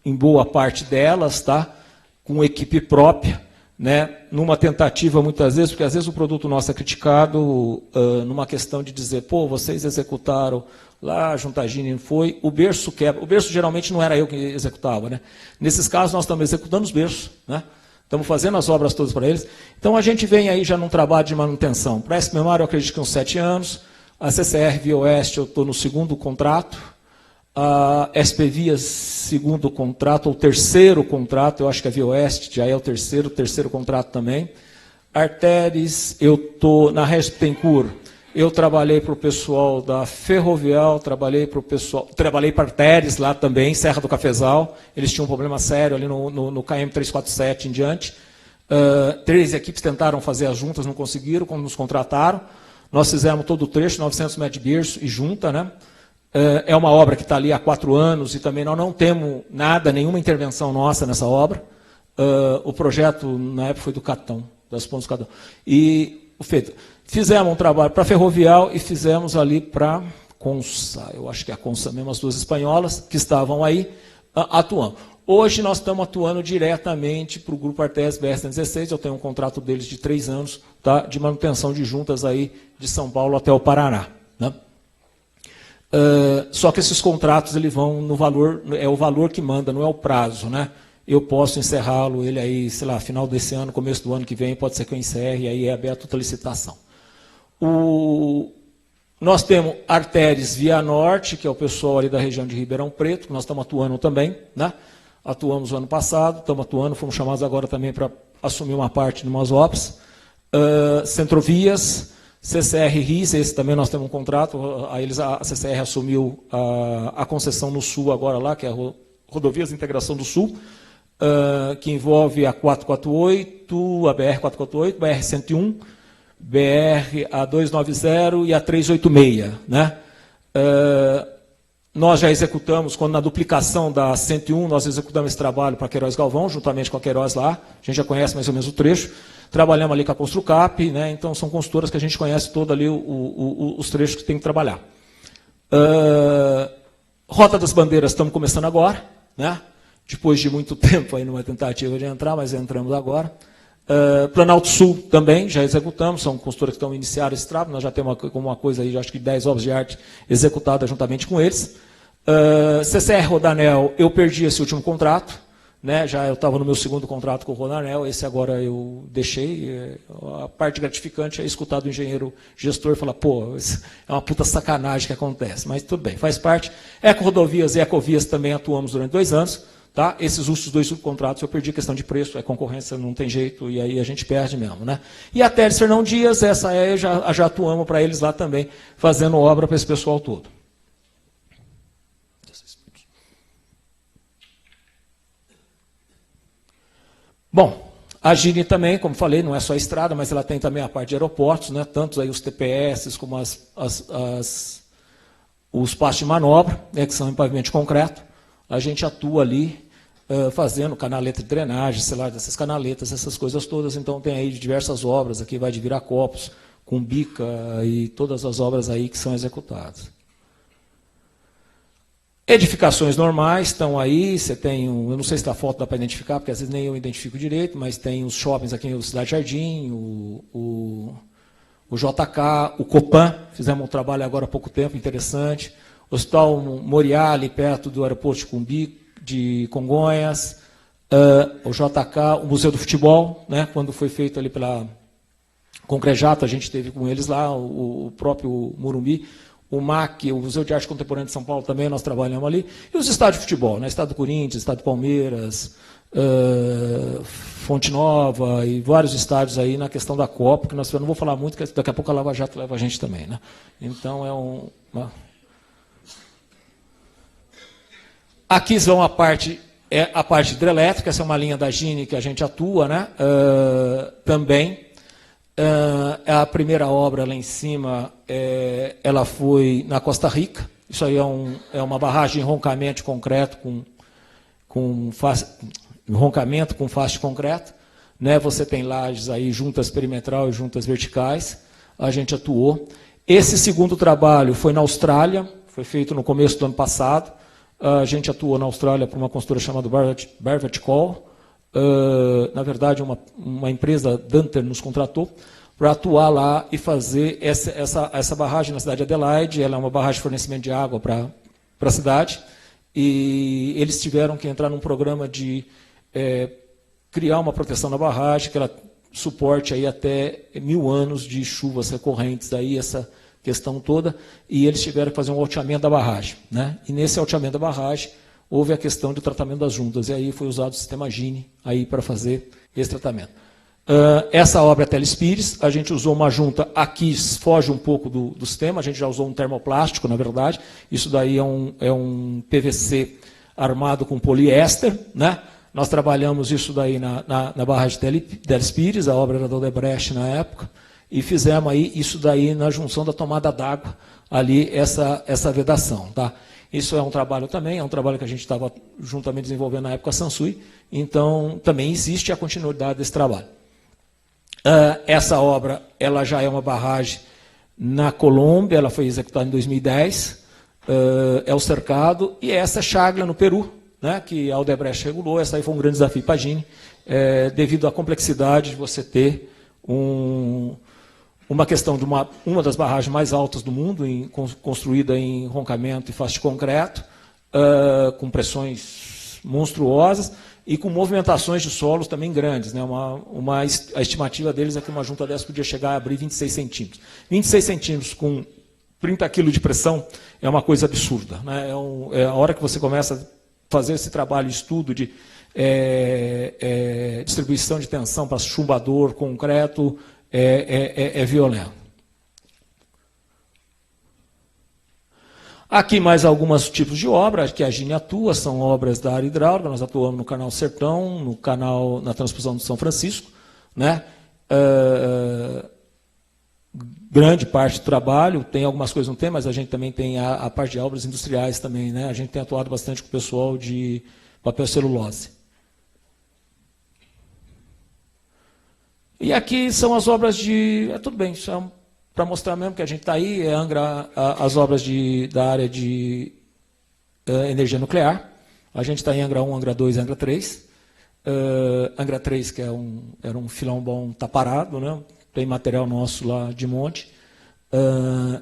C: em boa parte delas, tá? Com equipe própria, né? Numa tentativa, muitas vezes, porque às vezes o produto nosso é criticado numa questão de dizer, pô, vocês executaram lá, a Juntagini foi, o berço quebra. O berço geralmente não era eu que executava, né? Nesses casos nós estamos executando os berços, né? Estamos fazendo as obras todas para eles. Então a gente vem aí já num trabalho de manutenção. Para esse memória, eu acredito que uns 7 anos. A CCR Via Oeste, eu estou no 2º contrato. A SP Vias, 2º contrato, ou 3º contrato, eu acho que a Via Oeste já é o 3º contrato também. Arteres, eu estou na Regis Bittencourt, eu trabalhei para o pessoal da Ferrovial, trabalhei para Arteres lá também, Serra do Cafezal, eles tinham um problema sério ali no KM 347 em diante. 3 equipes tentaram fazer as juntas, não conseguiram, quando nos contrataram. Nós fizemos todo o trecho, 900 metros de berço e junta, né? É uma obra que está ali há 4 anos e também nós não temos nada, nenhuma intervenção nossa nessa obra. O projeto, na época, foi do Catão, das pontes do Catão. E o feito. Fizemos um trabalho para a Ferrovial e fizemos ali para Consa, eu acho que é a Consa mesmo, as 2 espanholas que estavam aí atuando. Hoje nós estamos atuando diretamente para o Grupo Artes BR-116, eu tenho um contrato deles de 3 anos, tá, de manutenção de juntas aí de São Paulo até o Paraná, né? Só que esses contratos eles vão no valor, é o valor que manda, não é o prazo, né? Eu posso encerrá-lo, ele aí, sei lá, final desse ano, começo do ano que vem, pode ser que eu encerre, e aí é aberta a licitação. Nós temos Arteres Via Norte, que é o pessoal ali da região de Ribeirão Preto, que nós estamos atuando também, né? Atuamos o ano passado, estamos atuando, fomos chamados agora também para assumir uma parte de umas obras. Centrovias, CCR RIS, esse também nós temos um contrato, a CCR assumiu a concessão no Sul agora lá, que é a Rodovias de Integração do Sul, que envolve a 448, a BR-448, BR-101, BR-A290 e a 386, né? Nós já executamos, quando na duplicação da 101, nós executamos esse trabalho para Queiroz Galvão, juntamente com a Queiroz lá, a gente já conhece mais ou menos o trecho, trabalhamos ali com a Construcap, né? Então são construtoras que a gente conhece todo ali os trechos que tem que trabalhar. Rota das Bandeiras estamos começando agora, né? Depois de muito tempo aí numa tentativa de entrar, mas entramos agora. Planalto Sul também, já executamos, são consultoras que estão iniciando esse trabalho, nós já temos uma coisa aí, acho que 10 obras de arte executadas juntamente com eles. CCR Rodanel, eu perdi esse último contrato, né? Já eu estava no meu 2º contrato com o Rodanel, esse agora eu deixei. A parte gratificante é escutar do engenheiro gestor e falar, pô, isso é uma puta sacanagem que acontece, mas tudo bem, faz parte. Eco-Rodovias e Ecovias também atuamos durante 2 anos. Tá? Esses últimos 2 subcontratos eu perdi questão de preço, é concorrência, não tem jeito, e aí a gente perde mesmo, né? E a Teles Fernão Dias, essa já atuamos para eles lá também, fazendo obra para esse pessoal todo. Bom, a Gini também, como falei, não é só a estrada, mas ela tem também a parte de aeroportos, né? Tanto aí os TPS como os passos de manobra, né, que são em pavimento de concreto. A gente atua ali fazendo canaleta de drenagem, sei lá, dessas canaletas, essas coisas todas. Então tem aí diversas obras, aqui vai de Viracopos, Cumbica e todas as obras aí que são executadas. Edificações normais estão aí, você tem, eu não sei se a foto dá para identificar, porque às vezes nem eu identifico direito, mas tem os shoppings aqui no Cidade Jardim, o JK, o Copan, fizemos um trabalho agora há pouco tempo, interessante. Hospital Moriali, perto do aeroporto de Congonhas, o JK, o Museu do Futebol, né, quando foi feito ali pela Concrejato, a gente esteve com eles lá, o próprio Morumbi, o MAC, o Museu de Arte Contemporânea de São Paulo também, nós trabalhamos ali, e os estádios de futebol, né, Estado do Corinthians, Estado do Palmeiras, Fonte Nova e vários estádios aí na questão da Copa, que nós não vou falar muito, porque daqui a pouco a Lava Jato leva a gente também, né? Então é aqui vão a parte hidrelétrica, essa é uma linha da Gini que a gente atua, né? Também. A primeira obra lá em cima, ela foi na Costa Rica, Isso aí é uma barragem de enroncamento de concreto enroncamento com face de concreto. Né? Você tem lajes aí, juntas perimetral e juntas verticais. A gente atuou. Esse segundo trabalho foi na Austrália, foi feito no começo do ano passado. A gente atuou na Austrália por uma consultora chamada Barvet Call. Na verdade, uma empresa, Dunter, nos contratou para atuar lá e fazer essa barragem na cidade de Adelaide. Ela é uma barragem de fornecimento de água para a cidade. E eles tiveram que entrar num programa de criar uma proteção na barragem, que ela suporte aí até 1000 anos de chuvas recorrentes, aí essa questão toda, e eles tiveram que fazer um alteamento da barragem. Né? E nesse alteamento da barragem, houve a questão do tratamento das juntas, e aí foi usado o sistema Gini aí para fazer esse tratamento. Essa obra é Telespires, a gente usou uma junta, aqui foge um pouco do sistema, a gente já usou um termoplástico, na verdade, isso daí é um PVC armado com poliéster, né? Nós trabalhamos isso daí na barragem de Telespires, a obra era da Odebrecht na época, e fizemos aí isso daí na junção da tomada d'água, ali essa vedação. Tá? Isso é um trabalho também, é um trabalho que a gente estava juntamente desenvolvendo na época Sansui, então também existe a continuidade desse trabalho. Essa obra ela já é uma barragem na Colômbia, ela foi executada em 2010, é o cercado, e essa é Chagla, no Peru, né, que a Odebrecht regulou. Essa aí foi um grande desafio para a Gini, devido à complexidade de você ter uma questão de uma das barragens mais altas do mundo, construída em enroncamento e face de concreto, com pressões monstruosas e com movimentações de solos também grandes. Né, a estimativa deles é que uma junta dessa podia chegar a abrir 26 centímetros. 26 centímetros com 30 kg de pressão é uma coisa absurda. Né, a hora que você começa a fazer esse trabalho, estudo de distribuição de tensão para chumbador, concreto, é violento. Aqui mais alguns tipos de obras que a Gini atua, são obras da área hidráulica. Nós atuamos no canal Sertão, na transposição do São Francisco. Né? Grande parte do trabalho, tem algumas coisas não tem, mas a gente também tem a parte de obras industriais também, né? A gente tem atuado bastante com o pessoal de papel celulose. E aqui são as obras de... tudo bem, isso é para mostrar mesmo que a gente está aí, as obras da área de energia nuclear. A gente está em Angra 1, Angra 2 e Angra 3. Angra 3, que era um filão bom, está parado, né? Tem material nosso lá de monte,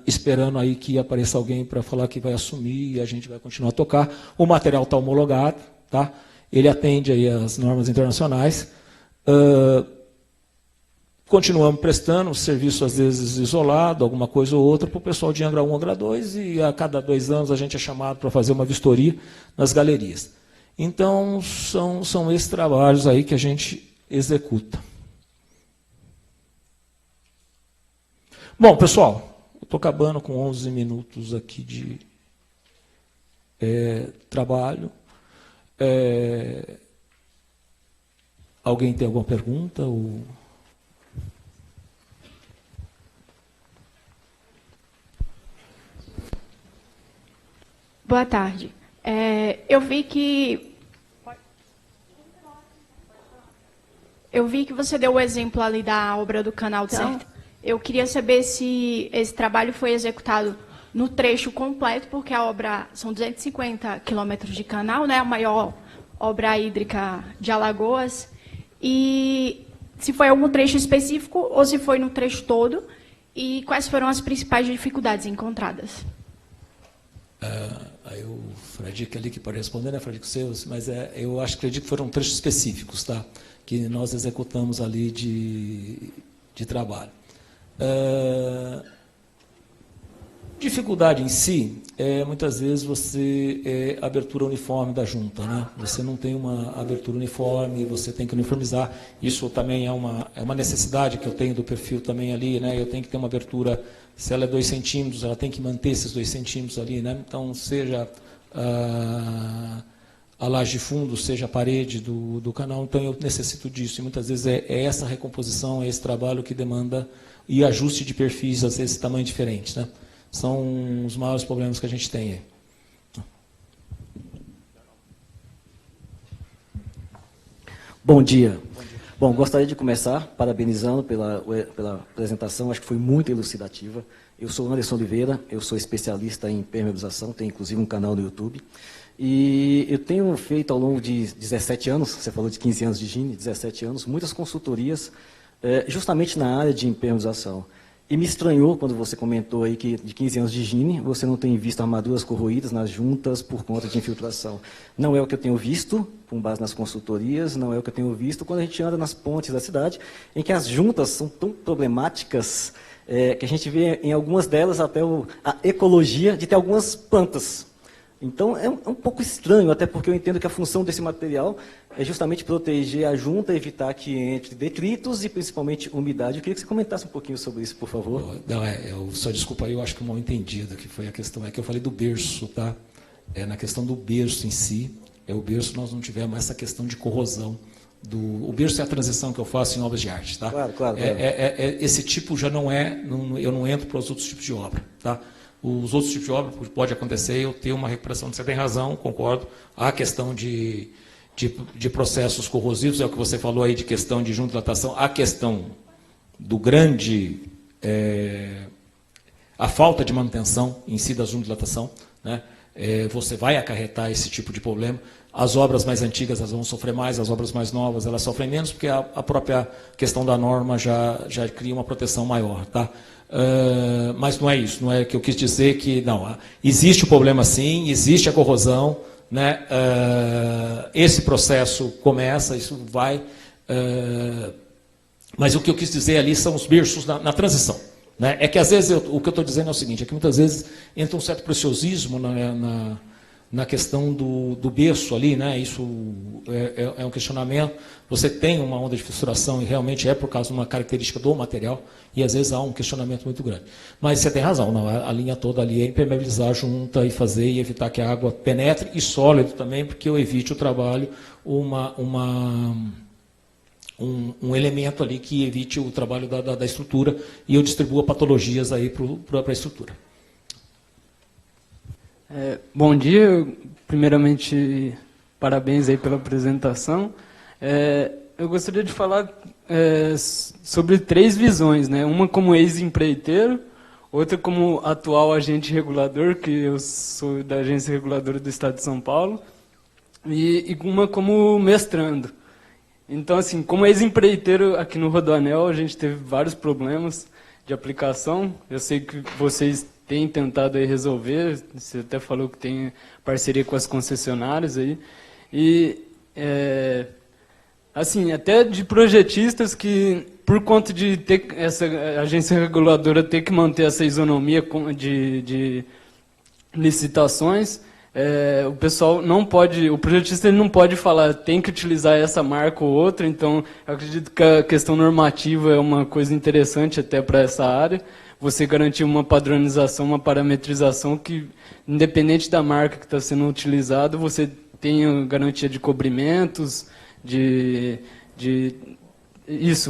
C: esperando aí que apareça alguém para falar que vai assumir e a gente vai continuar a tocar. O material está homologado, tá? Ele atende aí as normas internacionais. Continuamos prestando serviço, às vezes isolado, alguma coisa ou outra, para o pessoal de Angra 1, Angra 2, e a cada 2 anos a gente é chamado para fazer uma vistoria nas galerias. Então, são esses trabalhos aí que a gente executa. Bom, pessoal, eu estou acabando com 11 minutos aqui de trabalho. Alguém tem alguma pergunta?
D: Boa tarde. Eu vi que você deu o exemplo ali da obra do canal Sertão. Eu queria saber se esse trabalho foi executado no trecho completo, porque a obra são 250 quilômetros de canal, né, a maior obra hídrica de Alagoas, e se foi algum trecho específico ou se foi no trecho todo, e quais foram as principais dificuldades encontradas.
C: Aí o Fradique ali que pode responder, né, Fradique, seus, mas eu acredito que foram trechos específicos, tá, que nós executamos ali de trabalho. Dificuldade em si muitas vezes você abertura uniforme da junta, né? Você não tem uma abertura uniforme, você tem que uniformizar. Isso também é uma necessidade que eu tenho do perfil também ali, né? Eu tenho que ter uma abertura, se ela é 2 centímetros, ela tem que manter esses 2 centímetros ali, né? Então, seja a laje de fundo, seja a parede do canal, então eu necessito disso. E muitas vezes é essa recomposição, é esse trabalho que demanda e ajuste de perfis, às vezes, tamanho diferentes, né? são os maiores problemas que a gente tem aí.
E: Bom dia. Bom, gostaria de começar parabenizando pela apresentação, acho que foi muito elucidativa. Eu sou Anderson Oliveira, eu sou especialista em impermeabilização, tenho inclusive um canal no YouTube. E eu tenho feito ao longo de 17 anos, você falou de 15 anos de Gini, 17 anos, muitas consultorias justamente na área de impermeabilização. E me estranhou quando você comentou aí que de 15 anos de Gini, você não tem visto armaduras corroídas nas juntas por conta de infiltração. Não é o que eu tenho visto, com base nas consultorias, não é o que eu tenho visto quando a gente anda nas pontes da cidade, em que as juntas são tão problemáticas que a gente vê em algumas delas até a ecologia de ter algumas plantas. Então, é um pouco estranho, até porque eu entendo que a função desse material é justamente proteger a junta, evitar que entre detritos e, principalmente, umidade. Eu queria que você comentasse um pouquinho sobre isso, por favor.
C: Não, só desculpa aí, eu acho que mal entendido, que foi a questão, é que eu falei do berço, tá? Na questão do berço em si, o berço nós não tivemos essa questão de corrosão. O berço é a transição que eu faço em obras de arte, tá?
E: Claro.
C: Esse tipo já não eu não entro para os outros tipos de obra, tá? Os outros tipos de obra pode acontecer, eu ter uma recuperação, você tem razão, concordo. Há questão de processos corrosivos, é o que você falou aí de questão de junta de dilatação, a questão do grande, a falta de manutenção em si das juntas de dilatação, né? Você vai acarretar esse tipo de problema. As obras mais antigas elas vão sofrer mais, as obras mais novas elas sofrem menos, porque a própria questão da norma já cria uma proteção maior, tá? Mas não é isso, não é que eu quis dizer que não. Existe o problema sim, existe a corrosão, né? Esse processo começa, isso vai. Mas o que eu quis dizer ali são os berços na transição. Né? É que às vezes o que eu estou dizendo é o seguinte, é que muitas vezes entra um certo preciosismo na questão do berço ali, né? Isso é um questionamento. Você tem uma onda de fissuração e realmente é por causa de uma característica do material e às vezes há um questionamento muito grande. Mas você tem razão, não, a linha toda ali é impermeabilizar a junta e fazer e evitar que a água penetre e sólido também, porque eu evite o trabalho, um elemento ali que evite o trabalho da estrutura e eu distribua patologias aí para a estrutura.
F: Bom dia, primeiramente parabéns aí pela apresentação. Eu gostaria de falar sobre 3 visões, né? Uma como ex-empreiteiro, outra como atual agente regulador, que eu sou da agência reguladora do Estado de São Paulo, e uma como mestrando. Então, assim, como ex-empreiteiro aqui no Rodoanel, a gente teve vários problemas de aplicação. Eu sei que vocês têm tentado aí resolver, você até falou que tem parceria com as concessionárias aí. E, assim, até de projetistas que, por conta de ter essa agência reguladora ter que manter essa isonomia de licitações, o pessoal não pode, o projetista ele não pode falar tem que utilizar essa marca ou outra, então eu acredito que a questão normativa é uma coisa interessante até para essa área, você garantir uma padronização, uma parametrização que, independente da marca que está sendo utilizada, você tenha garantia de cobrimentos,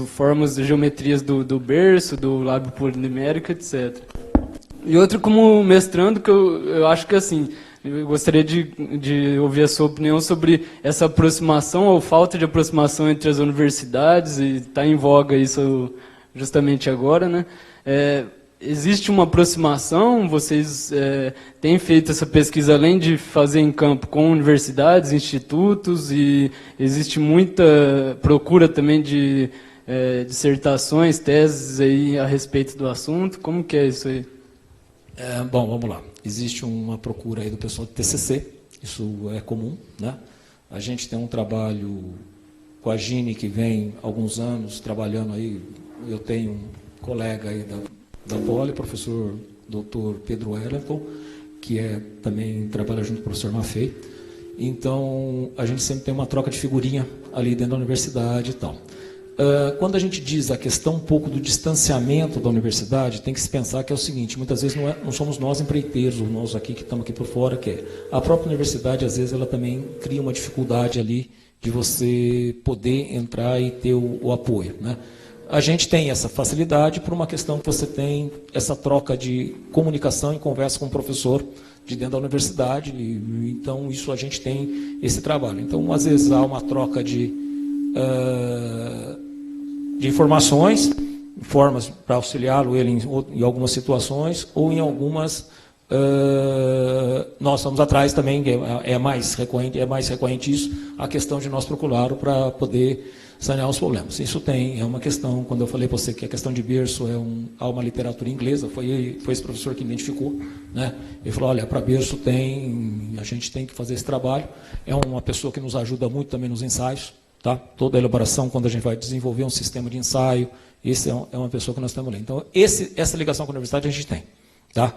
F: formas de geometrias do berço, do lábio polimérico, etc. E outro como mestrando, que eu acho que assim, eu gostaria de ouvir a sua opinião sobre essa aproximação ou falta de aproximação entre as universidades, e está em voga isso justamente agora, né? Existe uma aproximação, vocês têm feito essa pesquisa além de fazer em campo com universidades, institutos, e existe muita procura também de dissertações, teses aí a respeito do assunto, como que é isso aí?
C: Bom, vamos lá. Existe uma procura aí do pessoal do TCC, isso é comum, né? A gente tem um trabalho com a Gini que vem há alguns anos trabalhando aí, eu tenho um colega aí da Poli, professor Dr. Pedro Wellington, que também trabalha junto com o professor Maffei. Então, a gente sempre tem uma troca de figurinha ali dentro da universidade e tal. Quando a gente diz a questão um pouco do distanciamento da universidade, tem que se pensar que é o seguinte, muitas vezes não somos nós empreiteiros, ou nós aqui que estamos aqui por fora, que a própria universidade, às vezes, ela também cria uma dificuldade ali de você poder entrar e ter o apoio, né? a gente tem essa facilidade por uma questão que você tem essa troca de comunicação e conversa com o professor de dentro da universidade, então isso a gente tem esse trabalho. Então, às vezes, há uma troca de informações, formas para auxiliá-lo ele em algumas situações, ou em algumas nós estamos atrás também, é mais recorrente isso, a questão de nós procurá-lo para poder sanear os problemas. Isso é uma questão, quando eu falei para você que a questão de berço há uma literatura inglesa, foi esse professor que identificou, né? Ele falou, olha, para berço a gente tem que fazer esse trabalho, é uma pessoa que nos ajuda muito também nos ensaios, tá? Toda a elaboração, quando a gente vai desenvolver um sistema de ensaio, esse é uma pessoa que nós temos ali. Então, essa ligação com a universidade a gente tem, tá?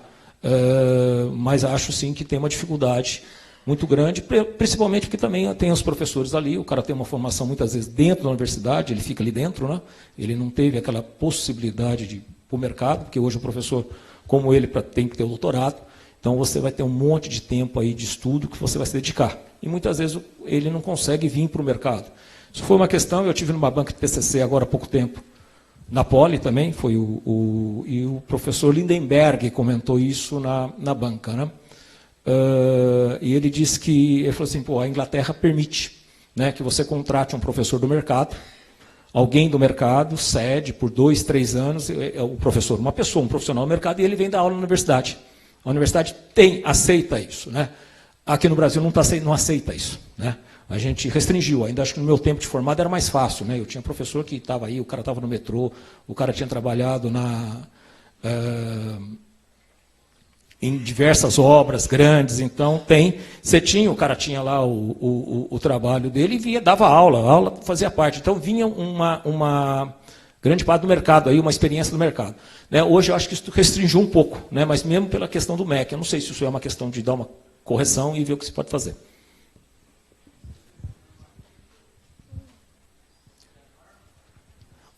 C: Mas acho sim que tem uma dificuldade muito grande, principalmente porque também tem os professores ali, o cara tem uma formação muitas vezes dentro da universidade, ele fica ali dentro, né? Ele não teve aquela possibilidade de ir para o mercado, porque hoje o professor, como ele, tem que ter o doutorado, então você vai ter um monte de tempo aí de estudo que você vai se dedicar. E muitas vezes ele não consegue vir para o mercado. Isso foi uma questão, eu tive numa banca de TCC agora há pouco tempo, na Poli também, e o professor Lindenberg comentou isso na banca, né? E ele disse ele falou assim, a Inglaterra permite, né, que você contrate um professor do mercado, alguém do mercado cede por 2, 3 anos, o professor, um profissional do mercado, e ele vem dar aula na universidade. A universidade aceita isso, né? Aqui no Brasil não aceita isso, né? A gente restringiu, ainda acho que no meu tempo de formado era mais fácil, né? Eu tinha professor que estava aí, o cara estava no metrô, o cara tinha trabalhado em diversas obras grandes, então o cara tinha lá o trabalho dele e dava aula, a aula fazia parte. Então vinha uma grande parte do mercado, aí, uma experiência do mercado. Né? Hoje eu acho que isso restringiu um pouco, né? Mas mesmo pela questão do MEC, eu não sei se isso é uma questão de dar uma correção e ver o que se pode fazer.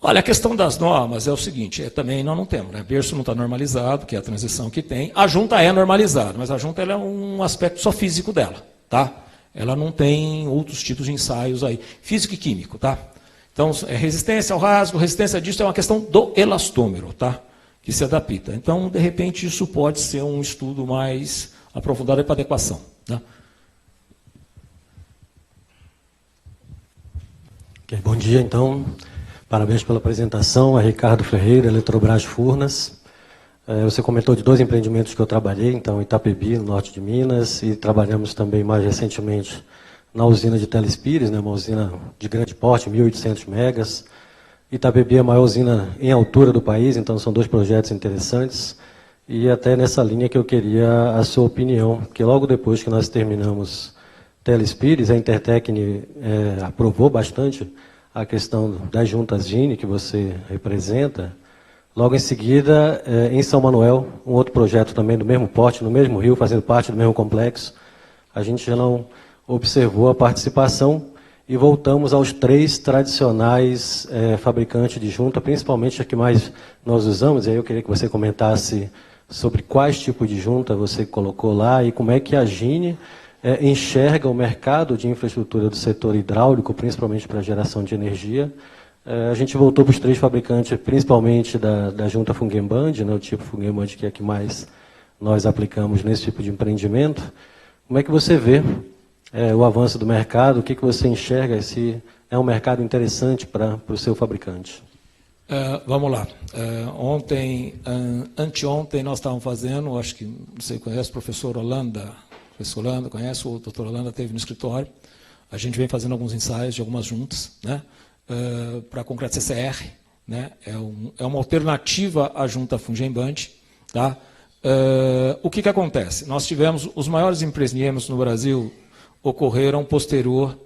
C: Olha, a questão das normas é o seguinte, também nós não temos, né? Berço não está normalizado, que é a transição que tem. A junta é normalizada, mas a junta ela é um aspecto só físico dela, tá? Ela não tem outros tipos de ensaios aí. Físico e químico, tá? Então, resistência ao rasgo, resistência disso é uma questão do elastômero, tá? Que se adapta. Então, de repente, isso pode ser um estudo mais aprofundado para adequação, tá?
G: Okay, bom dia, então. Parabéns pela apresentação, a Ricardo Ferreira, Eletrobras Furnas. Você comentou de 2 empreendimentos que eu trabalhei, então Itapebi, no norte de Minas, e trabalhamos também mais recentemente na usina de Telespires, né, uma usina de grande porte, 1.800 megas. Itapebi é a maior usina em altura do país, então são 2 projetos interessantes. E até nessa linha que eu queria a sua opinião, porque logo depois que nós terminamos Telespires, a Intertecne aprovou bastante a questão das juntas Gini, que você representa. Logo em seguida, em São Manuel, um outro projeto também do mesmo porte, no mesmo rio, fazendo parte do mesmo complexo. A gente já não observou a participação e voltamos aos 3 tradicionais fabricantes de junta, principalmente a que mais nós usamos. E aí eu queria que você comentasse sobre quais tipos de junta você colocou lá e como é que a Gini enxerga o mercado de infraestrutura do setor hidráulico, principalmente para a geração de energia. A gente voltou para os 3 fabricantes, principalmente da junta Fungenband, né, o tipo Fungenband que é que mais nós aplicamos nesse tipo de empreendimento. Como é que você vê o avanço do mercado? O que você enxerga? Se é um mercado interessante para o seu fabricante?
C: Vamos lá. Anteontem nós estávamos fazendo, acho que você conhece o professor Holanda. O professor Holanda conhece, o doutor Holanda esteve no escritório. A gente vem fazendo alguns ensaios de algumas juntas, né, para concreto CCR. Né, é uma alternativa à junta Fungenband. Tá? O que acontece? Nós tivemos os maiores empreendimentos no Brasil ocorreram posterior.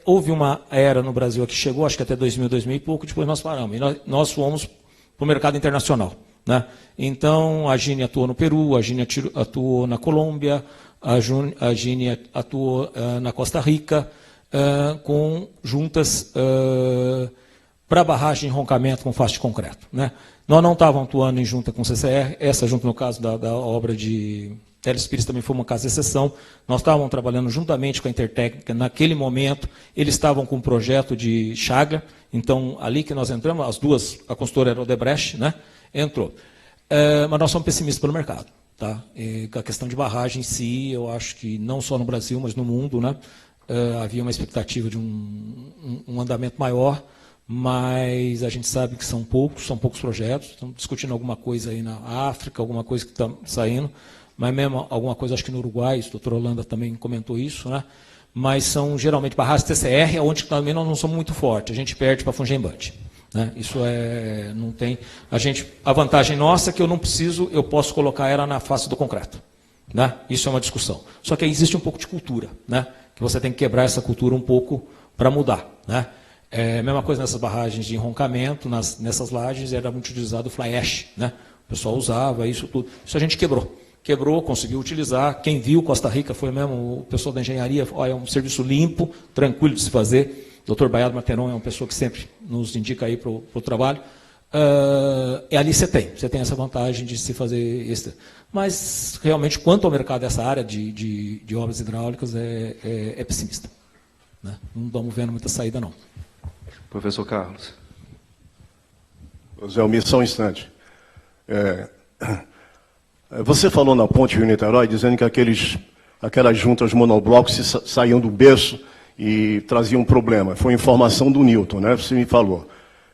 C: Houve uma era no Brasil que chegou, acho que até 2000, 2000 e pouco, depois nós paramos. E nós fomos para o mercado internacional. Né? Então, a Gini atuou no Peru, a Gini atuou na Colômbia, a Gini atuou na Costa Rica, com juntas para barragem e roncamento com faixa de concreto. Né? Nós não estávamos atuando em junta com CCR, essa junta no caso da obra de Telespires também foi uma casa de exceção. Nós estávamos trabalhando juntamente com a Intertécnica. Naquele momento, eles estavam com um projeto de Chaga. Então, ali que nós entramos, as duas, a consultora era o Odebrecht, né? Entrou. Mas nós somos pessimistas pelo mercado. Tá? E a questão de barragem em si, eu acho que não só no Brasil, mas no mundo, né? Havia uma expectativa de um andamento maior, mas a gente sabe que são poucos projetos. Estamos discutindo alguma coisa aí na África, alguma coisa que está saindo, mas mesmo alguma coisa, acho que no Uruguai, o doutor Holanda também comentou isso, né? Mas são geralmente barragens TCR, onde também nós não somos muito fortes, a gente perde para Fungembante. Né? Isso não tem. A vantagem nossa é que eu posso colocar ela na face do concreto. Né? Isso é uma discussão. Só que aí existe um pouco de cultura, né? Que você tem que quebrar essa cultura um pouco para mudar. Né? A mesma coisa nessas barragens de enroncamento, nessas lajes era muito utilizado o fly ash. Né? O pessoal usava isso tudo. Isso a gente quebrou. Quebrou, conseguiu utilizar. Quem viu Costa Rica foi mesmo o pessoal da engenharia. Olha, é um serviço limpo, tranquilo de se fazer. O Dr. Baiado Marteron é uma pessoa que sempre nos indica aí para o trabalho. E ali você tem essa vantagem de se fazer isso. Mas, realmente, quanto ao mercado dessa área de obras hidráulicas, é pessimista. Né? Não estamos vendo muita saída, não.
H: Professor Carlos.
I: Zé Almir, só um instante. Você falou na ponte Rio-Niterói, dizendo que aquelas juntas monoblocos saíam do berço e traziam um problema. Foi informação do Newton, né? Você me falou.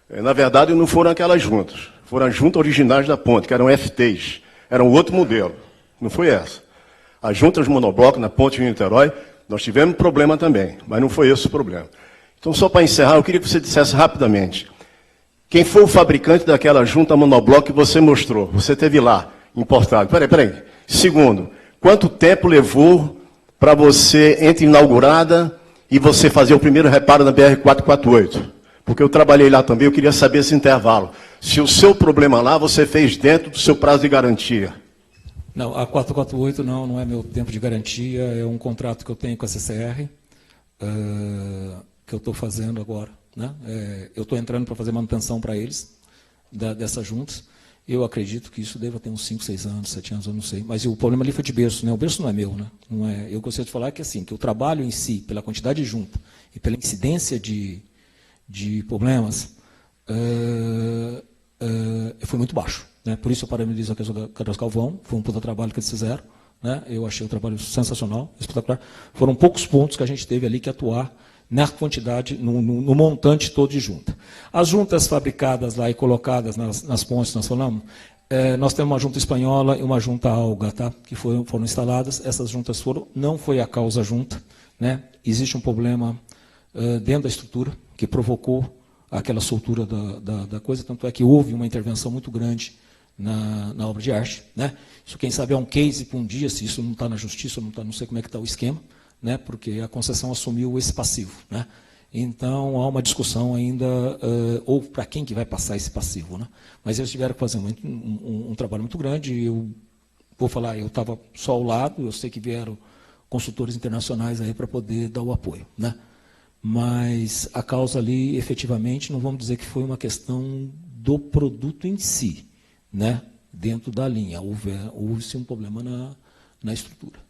I: Na verdade, não foram aquelas juntas. Foram as juntas originais da ponte, que eram FTs. Eram outro modelo. Não foi essa. As juntas monobloco na ponte Rio-Niterói, nós tivemos problema também, mas não foi esse o problema. Então, só para encerrar, eu queria que você dissesse rapidamente. Quem foi o fabricante daquela junta monobloco que você mostrou? Você teve lá, importado. Peraí. Segundo, quanto tempo levou para você, entre inaugurada, e você fazer o primeiro reparo na BR-448? Porque eu trabalhei lá também, eu queria saber esse intervalo. Se o seu problema lá, você fez dentro do seu prazo de garantia.
C: Não, a 448 não é meu tempo de garantia, é um contrato que eu tenho com a CCR, que eu estou fazendo agora. Né? Eu estou entrando para fazer manutenção para eles, dessas juntas. Eu acredito que isso deva ter uns 5, 6 anos, 7 anos, eu não sei. Mas o problema ali foi de berço, né? O berço não é meu. Né? Não é, eu gostaria de falar que, assim, que o trabalho em si, pela quantidade de junta e pela incidência de problemas, foi muito baixo. Né? Por isso eu parabenizo a questão da Carlos Calvão, foi um puta trabalho que eles fizeram. Né? Eu achei o trabalho sensacional, espetacular. Foram poucos pontos que a gente teve ali que atuar na quantidade, no montante todo de junta. As juntas fabricadas lá e colocadas nas pontes, nós falamos, nós temos uma junta espanhola e uma junta alga, tá? Que foram instaladas. Essas juntas não foi a causa junta. Né? Existe um problema dentro da estrutura que provocou aquela soltura da coisa, tanto é que houve uma intervenção muito grande na obra de arte. Né? Isso, quem sabe, é um case para um dia, se isso não está na justiça, não sei como é que está o esquema, né? Porque a concessão assumiu esse passivo. Né? Então, há uma discussão ainda, ou para quem que vai passar esse passivo. Né? Mas eles tiveram que fazer um trabalho muito grande. Eu vou falar, eu estava só ao lado, eu sei que vieram consultores internacionais aí para poder dar o apoio. Né? Mas a causa ali, efetivamente, não vamos dizer que foi uma questão do produto em si, né? Dentro da linha. Houve-se um problema na estrutura.